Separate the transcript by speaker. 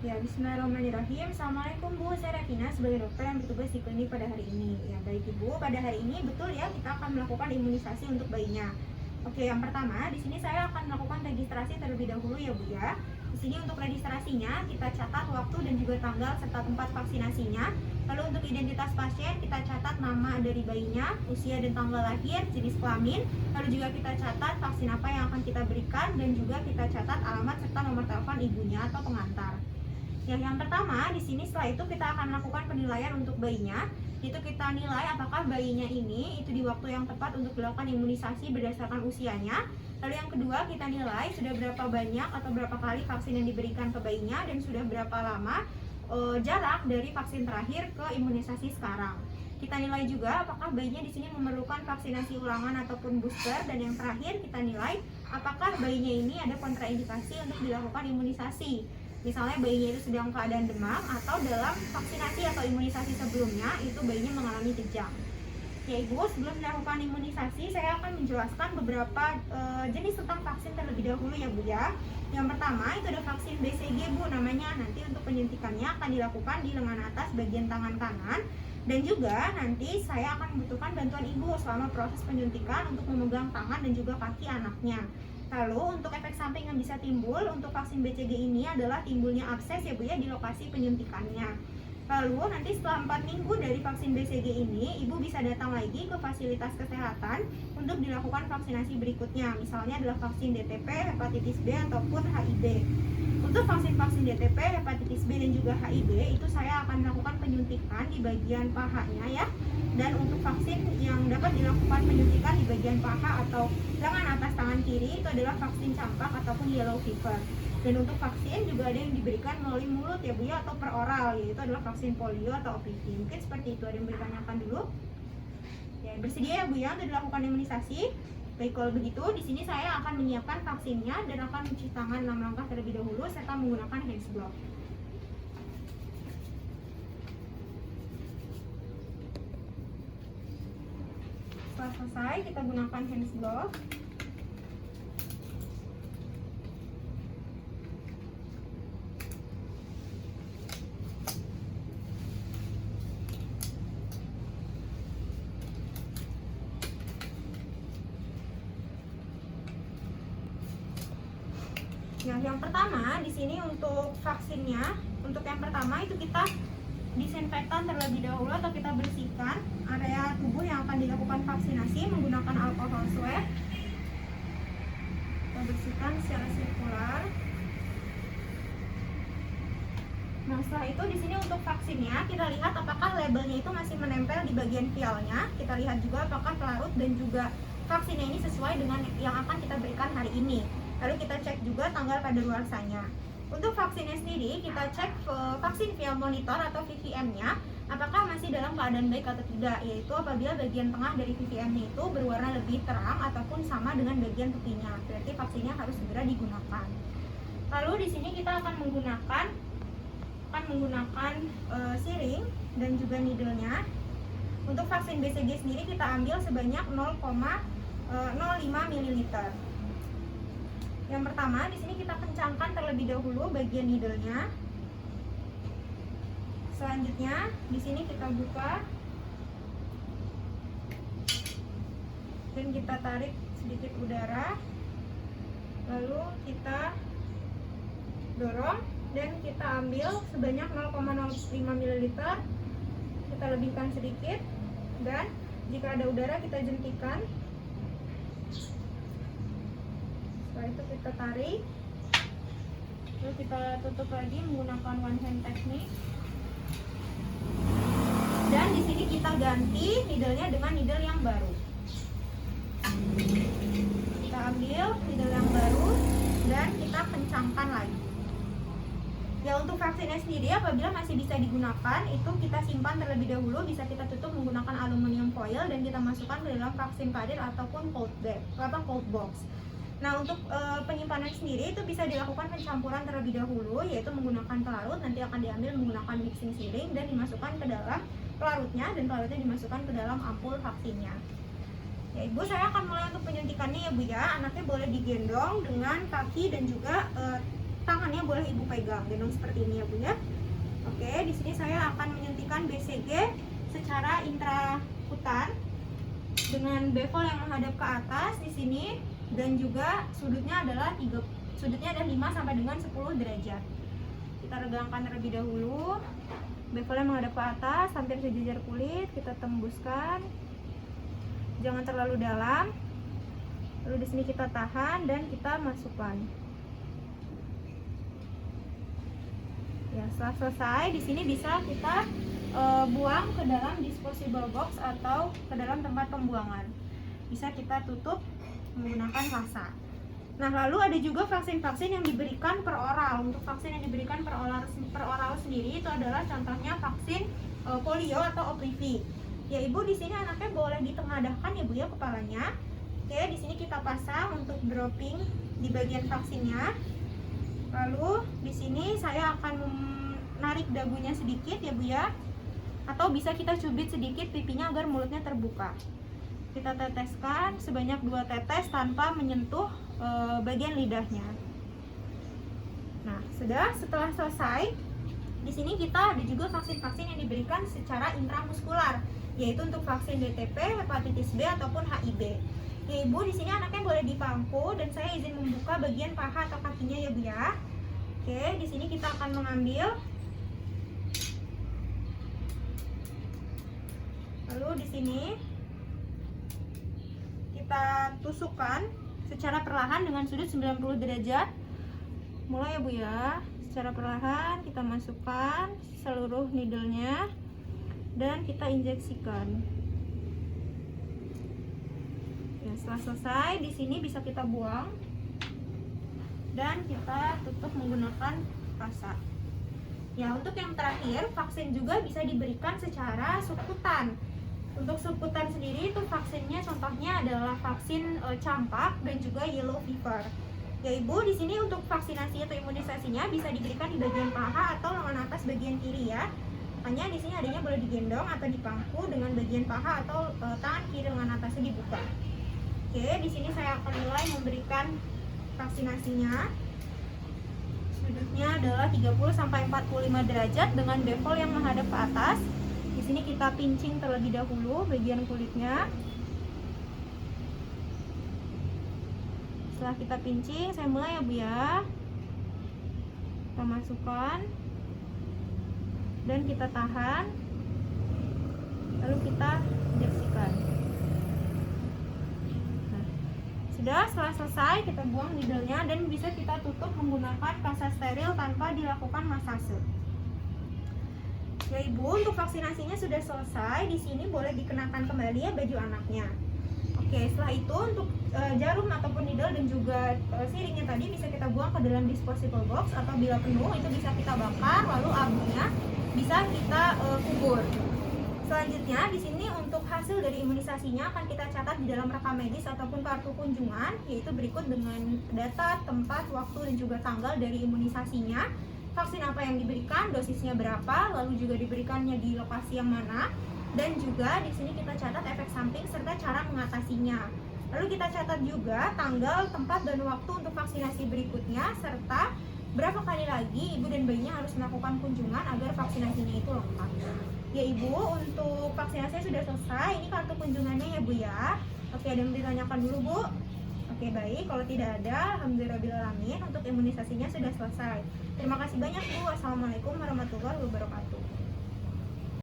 Speaker 1: Ya, bismillahirrahmanirrahim. Assalamualaikum Bu, saya Rafina sebagai dokter yang bertugas di klinik pada hari ini. Ya, baik Ibu, pada hari ini betul ya kita akan melakukan imunisasi untuk bayinya. Oke, yang pertama di sini saya akan melakukan registrasi terlebih dahulu ya Bu ya. Di sini untuk registrasinya kita catat waktu dan juga tanggal serta tempat vaksinasinya. Lalu untuk identitas pasien kita catat nama dari bayinya, usia dan tanggal lahir, jenis kelamin. Lalu juga kita catat vaksin apa yang akan kita berikan dan juga kita catat alamat serta nomor telepon ibunya atau pengantar. Yang pertama, di sini setelah itu kita akan melakukan penilaian untuk bayinya. Itu kita nilai apakah bayinya ini itu di waktu yang tepat untuk dilakukan imunisasi berdasarkan usianya. Lalu yang kedua, kita nilai sudah berapa banyak atau berapa kali vaksin yang diberikan ke bayinya dan sudah berapa lama jarak dari vaksin terakhir ke imunisasi sekarang. Kita nilai juga apakah bayinya di sini memerlukan vaksinasi ulangan ataupun booster, dan yang terakhir kita nilai apakah bayinya ini ada kontraindikasi untuk dilakukan imunisasi. Misalnya bayinya itu sedang keadaan demam atau dalam vaksinasi atau imunisasi sebelumnya itu bayinya mengalami kejang. Ya Ibu, sebelum melakukan imunisasi saya akan menjelaskan beberapa jenis tentang vaksin terlebih dahulu ya Bu ya. Yang pertama itu ada vaksin BCG Bu namanya. Nanti untuk penyuntikannya akan dilakukan di lengan atas bagian tangan kanan. Dan juga nanti saya akan membutuhkan bantuan Ibu selama proses penyuntikan untuk memegang tangan dan juga kaki anaknya. Lalu untuk efek samping yang bisa timbul untuk vaksin BCG ini adalah timbulnya abses ya Bu ya di lokasi penyuntikannya. Lalu nanti setelah 4 minggu dari vaksin BCG ini, Ibu bisa datang lagi ke fasilitas kesehatan untuk dilakukan vaksinasi berikutnya. Misalnya adalah vaksin DTP, hepatitis B ataupun HIV. Untuk vaksin DTP, hepatitis B dan juga HIV itu saya akan melakukan penyuntikan di bagian pahanya ya. Dan untuk vaksin yang dapat dilakukan penyuntikan di bagian paha atau lengan atas tangan kiri itu adalah vaksin campak ataupun yellow fever. Dan untuk vaksin juga ada yang diberikan melalui mulut ya Bu ya, atau per oral, yaitu adalah vaksin polio atau OPV. Mungkin seperti itu, ada yang bertanyakan dulu. Ya, bersedia ya Bu ya untuk dilakukan imunisasi. Baik, kalau begitu di sini saya akan menyiapkan vaksinnya dan akan mencuci tangan 6 langkah terlebih dahulu serta menggunakan hand glove. Setelah selesai kita gunakan hand glove. Nah, yang pertama di sini untuk vaksinnya, untuk yang pertama itu kita disinfektan terlebih dahulu atau kita bersihkan area tubuh yang akan dilakukan vaksinasi menggunakan alkohol swab. Kita bersihkan secara sirkular. Nah, setelah itu di sini untuk vaksinnya kita lihat apakah labelnya itu masih menempel di bagian vialnya. Kita lihat juga apakah pelarut dan juga vaksinnya ini sesuai dengan yang akan kita berikan hari ini. Lalu kita cek juga tanggal kadaluarsanya. Untuk vaksinnya sendiri kita cek vaksin vial monitor atau VVM-nya apakah masih dalam keadaan baik atau tidak, yaitu apabila bagian tengah dari VVM-nya itu berwarna lebih terang ataupun sama dengan bagian tepinya, berarti vaksinnya harus segera digunakan. Lalu di sini kita akan menggunakan siring dan juga needle-nya. Untuk vaksin BCG sendiri kita ambil sebanyak 0,05 ml. Yang pertama di sini kita kencangkan terlebih dahulu bagian needle-nya. Selanjutnya di sini kita buka dan kita tarik sedikit udara. Lalu kita dorong dan kita ambil sebanyak 0,05 ml. Kita lebihkan sedikit dan jika ada udara kita jentikan. Setelah itu kita tarik, lalu kita tutup lagi menggunakan one hand technique. Dan di sini kita ganti needle-nya dengan needle yang baru. Kita ambil needle yang baru dan kita kencangkan lagi. Ya, untuk vaksinnya sendiri apabila masih bisa digunakan itu kita simpan terlebih dahulu, bisa kita tutup menggunakan aluminium foil dan kita masukkan ke dalam vaksin kadir ataupun cold box. Nah, untuk penyimpanan sendiri itu bisa dilakukan pencampuran terlebih dahulu, yaitu menggunakan pelarut, nanti akan diambil menggunakan mixing syringe dan dimasukkan ke dalam pelarutnya, dan pelarutnya dimasukkan ke dalam ampul vaksinnya. Ya Ibu, saya akan mulai untuk penyuntikannya ya Bu ya. Anaknya boleh digendong dengan kaki dan juga tangannya boleh ibu pegang, gendong seperti ini ya Bu ya. Oke, di sini saya akan menyuntikkan BCG secara intrakutan dengan bevel yang menghadap ke atas di sini, dan juga sudutnya adalah 5 sampai dengan 10 derajat. Kita regangkan terlebih dahulu. Bevelnya menghadap ke atas, hampir sejajar kulit, kita tembuskan. Jangan terlalu dalam. Lalu di sini kita tahan dan kita masukkan. Ya, setelah selesai, di sini bisa kita buang ke dalam disposable box atau ke dalam tempat pembuangan. Bisa kita tutup menggunakan kasa. Nah, lalu ada juga vaksin-vaksin yang diberikan per oral. Untuk vaksin yang diberikan per oral sendiri itu adalah contohnya vaksin polio atau OPV. Ya Ibu, di sini anaknya boleh ditengadahkan ya Bu ya kepalanya. Oke, di sini kita pasang untuk dropping di bagian vaksinnya. Lalu di sini saya akan menarik dagunya sedikit ya Bu ya. Atau bisa kita cubit sedikit pipinya agar mulutnya terbuka. Kita teteskan sebanyak 2 tetes tanpa menyentuh bagian lidahnya. Nah, setelah selesai, di sini kita ada juga vaksin-vaksin yang diberikan secara intramuskular, yaitu untuk vaksin DTP, hepatitis B ataupun HIV. Ya Ibu, di sini anaknya boleh dipangku dan saya izin membuka bagian paha atau kakinya ya Bu ya. Oke, di sini kita akan mengambil. Lalu di sini kita tusukkan secara perlahan dengan sudut 90 derajat. Mulai ya Bu ya. Secara perlahan kita masukkan seluruh needle-nya dan kita injeksikan. Ya, setelah selesai di sini bisa kita buang dan kita tutup menggunakan kasa. Ya, untuk yang terakhir, vaksin juga bisa diberikan secara subkutan. Untuk subkutan sendiri itu vaksinnya contohnya adalah vaksin campak dan juga yellow fever. Ya Ibu, di sini untuk vaksinasi atau imunisasinya bisa diberikan di bagian paha atau lengan atas bagian kiri ya. Hanya di sini adanya boleh digendong atau dipangku dengan bagian paha atau tangan kiri lengan atasnya dibuka. Oke, di sini saya akan mulai memberikan vaksinasinya. Sudutnya adalah 30 sampai 45 derajat dengan bevel yang menghadap ke atas. Di sini kita pincing terlebih dahulu bagian kulitnya. Setelah kita pincing, saya mulai ya Bu ya. Kita masukkan dan kita tahan. Lalu kita injeksikan. Nah, setelah selesai kita buang needle-nya dan bisa kita tutup menggunakan kasa steril tanpa dilakukan masase. Ya Ibu, untuk vaksinasinya sudah selesai. Di sini boleh dikenakan kembali ya baju anaknya. Oke, setelah itu untuk jarum ataupun needle dan juga siringnya tadi bisa kita buang ke dalam disposable box, atau bila penuh itu bisa kita bakar, lalu abunya bisa kita kubur. Selanjutnya di sini untuk hasil dari imunisasinya akan kita catat di dalam rekam medis ataupun kartu kunjungan, yaitu berikut dengan data, tempat, waktu dan juga tanggal dari imunisasinya. Vaksin apa yang diberikan, dosisnya berapa, lalu juga diberikannya di lokasi yang mana, dan juga di sini kita catat efek samping serta cara mengatasinya. Lalu kita catat juga tanggal, tempat, dan waktu untuk vaksinasi berikutnya, serta berapa kali lagi ibu dan bayinya harus melakukan kunjungan agar vaksinasinya itu lengkap. Ya Ibu, untuk vaksinasinya sudah selesai. Ini kartu kunjungannya ya Bu ya. Oke, ada yang ditanyakan dulu Bu? Oke baik, kalau tidak ada, alhamdulillahirrahmanirrahim, untuk imunisasinya sudah selesai. Terima kasih banyak Bu. Wassalamualaikum warahmatullahi wabarakatuh.